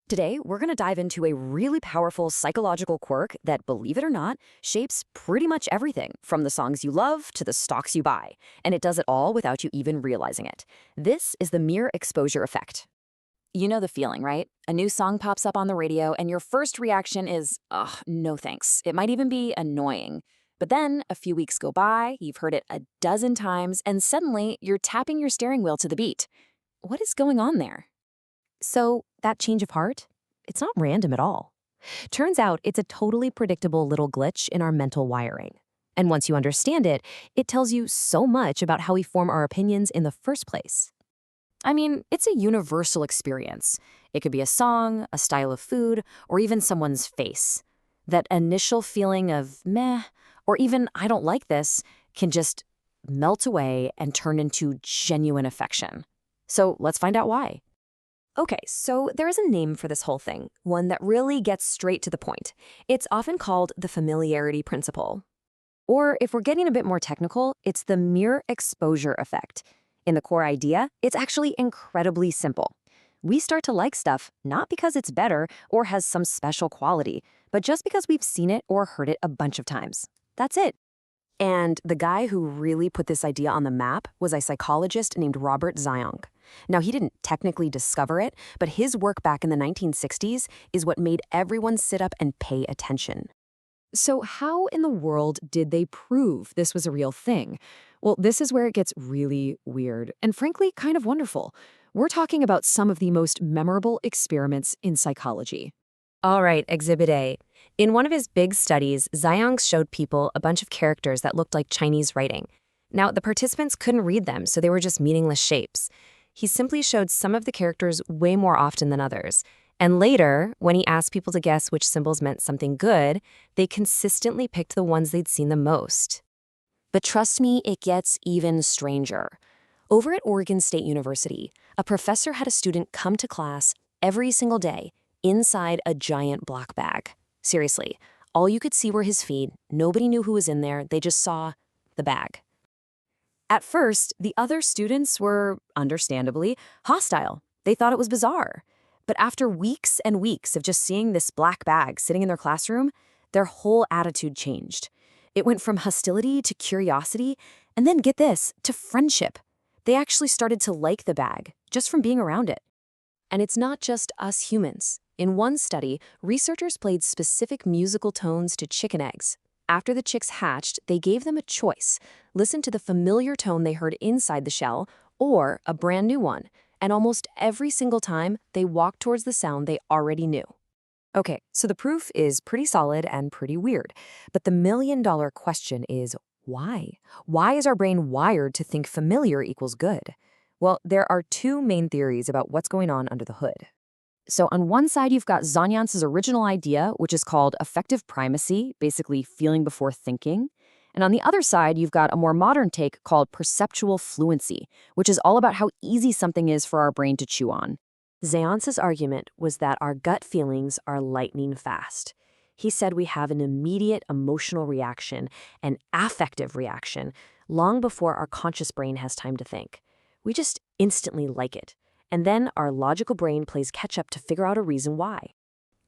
Today, we're going to dive into a really powerful psychological quirk that, believe it or not, shapes pretty much everything, from the songs you love to the stocks you buy. And it does it all without you even realizing it. This is the mere exposure effect. You know the feeling, right? A new song pops up on the radio and your first reaction is, ugh, no thanks. It might even be annoying. But then a few weeks go by, you've heard it a dozen times, and suddenly you're tapping your steering wheel to the beat. What is going on there? So, that change of heart? It's not random at all. Turns out it's a totally predictable little glitch in our mental wiring. And once you understand it, it tells you so much about how we form our opinions in the first place. I mean, it's a universal experience. It could be a song, a style of food, or even someone's face. That initial feeling of meh, or even I don't like this, can just melt away and turn into genuine affection. So let's find out why. Okay, so there is a name for this whole thing, one that really gets straight to the point. It's often called the familiarity principle. Or if we're getting a bit more technical, it's the mere exposure effect. In the core idea, it's actually incredibly simple. We start to like stuff not because it's better or has some special quality, but just because we've seen it or heard it a bunch of times. That's it. And the guy who really put this idea on the map was a psychologist named Robert Zajonc. Now, he didn't technically discover it, but his work back in the 1960s is what made everyone sit up and pay attention. So how in the world did they prove this was a real thing? Well, this is where it gets really weird and frankly kind of wonderful. We're talking about some of the most memorable experiments in psychology. All right, Exhibit A. In one of his big studies, Zajonc showed people a bunch of characters that looked like Chinese writing. Now, the participants couldn't read them, so they were just meaningless shapes. He simply showed some of the characters way more often than others. And later, when he asked people to guess which symbols meant something good, they consistently picked the ones they'd seen the most. But trust me, it gets even stranger. Over at Oregon State University, a professor had a student come to class every single day inside a giant black bag. Seriously, all you could see were his feet. Nobody knew who was in there. They just saw the bag. At first, the other students were, understandably, hostile. They thought it was bizarre. But after weeks and weeks of just seeing this black bag sitting in their classroom, their whole attitude changed. It went from hostility to curiosity, and then, get this, to friendship. They actually started to like the bag, just from being around it. And it's not just us humans. In one study, researchers played specific musical tones to chicken eggs. After the chicks hatched, they gave them a choice. Listen to the familiar tone they heard inside the shell, or a brand new one. And almost every single time, they walked towards the sound they already knew. Okay, so the proof is pretty solid and pretty weird. But the million-dollar question is, why? Why is our brain wired to think familiar equals good? Well, there are two main theories about what's going on under the hood. So on one side, you've got Zajonc's original idea, which is called affective primacy, basically feeling before thinking. And on the other side, you've got a more modern take called perceptual fluency, which is all about how easy something is for our brain to chew on. Zajonc's argument was that our gut feelings are lightning fast. He said we have an immediate emotional reaction, an affective reaction, long before our conscious brain has time to think. We just instantly like it. And then our logical brain plays catch-up to figure out a reason why.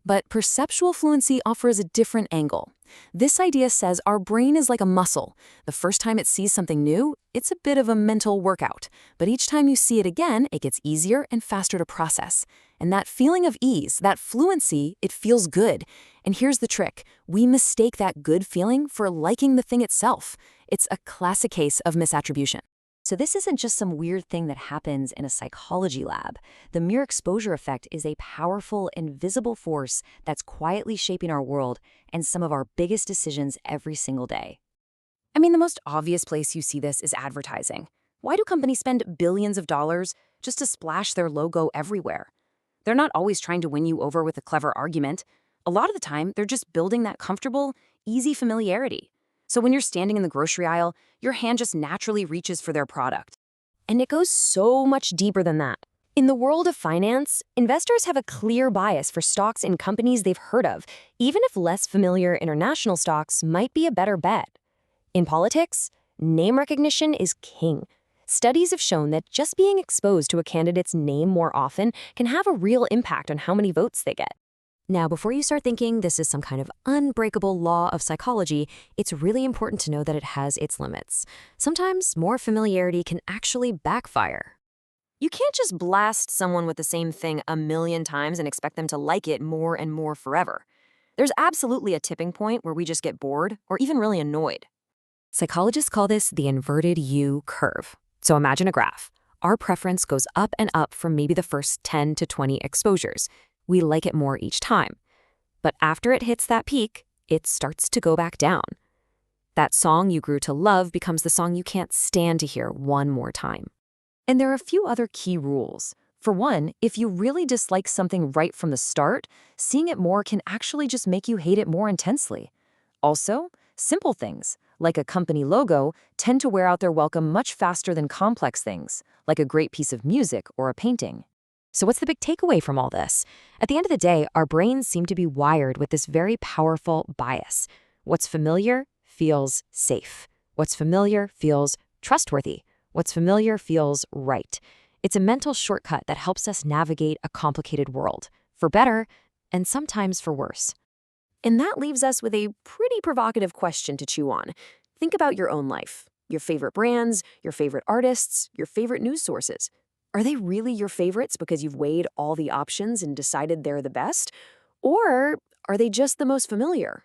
But perceptual fluency offers a different angle. This idea says our brain is like a muscle. The first time it sees something new, it's a bit of a mental workout. But each time you see it again, it gets easier and faster to process. And that feeling of ease, that fluency, it feels good. And here's the trick. We mistake that good feeling for liking the thing itself. It's a classic case of misattribution. So this isn't just some weird thing that happens in a psychology lab. The mere exposure effect is a powerful, invisible force that's quietly shaping our world and some of our biggest decisions every single day. I mean, the most obvious place you see this is advertising. Why do companies spend billions of dollars just to splash their logo everywhere? They're not always trying to win you over with a clever argument. A lot of the time, they're just building that comfortable, easy familiarity. So when you're standing in the grocery aisle, your hand just naturally reaches for their product. And it goes so much deeper than that. In the world of finance, investors have a clear bias for stocks in companies they've heard of, even if less familiar international stocks might be a better bet. In politics, name recognition is king. Studies have shown that just being exposed to a candidate's name more often can have a real impact on how many votes they get. Now, before you start thinking this is some kind of unbreakable law of psychology, it's really important to know that it has its limits. Sometimes more familiarity can actually backfire. You can't just blast someone with the same thing a million times and expect them to like it more and more forever. There's absolutely a tipping point where we just get bored or even really annoyed. Psychologists call this the inverted U curve. So imagine a graph. Our preference goes up and up from maybe the first 10 to 20 exposures. We like it more each time. But after it hits that peak, it starts to go back down. That song you grew to love becomes the song you can't stand to hear one more time. And there are a few other key rules. For one, if you really dislike something right from the start, seeing it more can actually just make you hate it more intensely. Also, simple things, like a company logo, tend to wear out their welcome much faster than complex things, like a great piece of music or a painting. So what's the big takeaway from all this? At the end of the day, our brains seem to be wired with this very powerful bias. What's familiar feels safe. What's familiar feels trustworthy. What's familiar feels right. It's a mental shortcut that helps us navigate a complicated world, for better and sometimes for worse. And that leaves us with a pretty provocative question to chew on. Think about your own life, your favorite brands, your favorite artists, your favorite news sources. Are they really your favorites because you've weighed all the options and decided they're the best? Or are they just the most familiar?